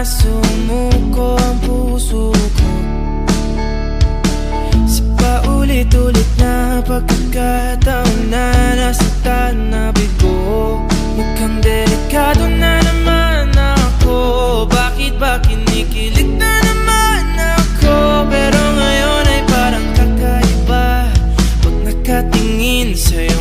sumuko ang puso ko sa paulit-ulit na pagkakataon na nasaktan na bigo. Mukhang delikado na naman ako. Bakit ba kinikilig na naman ako? Pero ngayon ay parang kakaiba pag nakatingin sa'yo.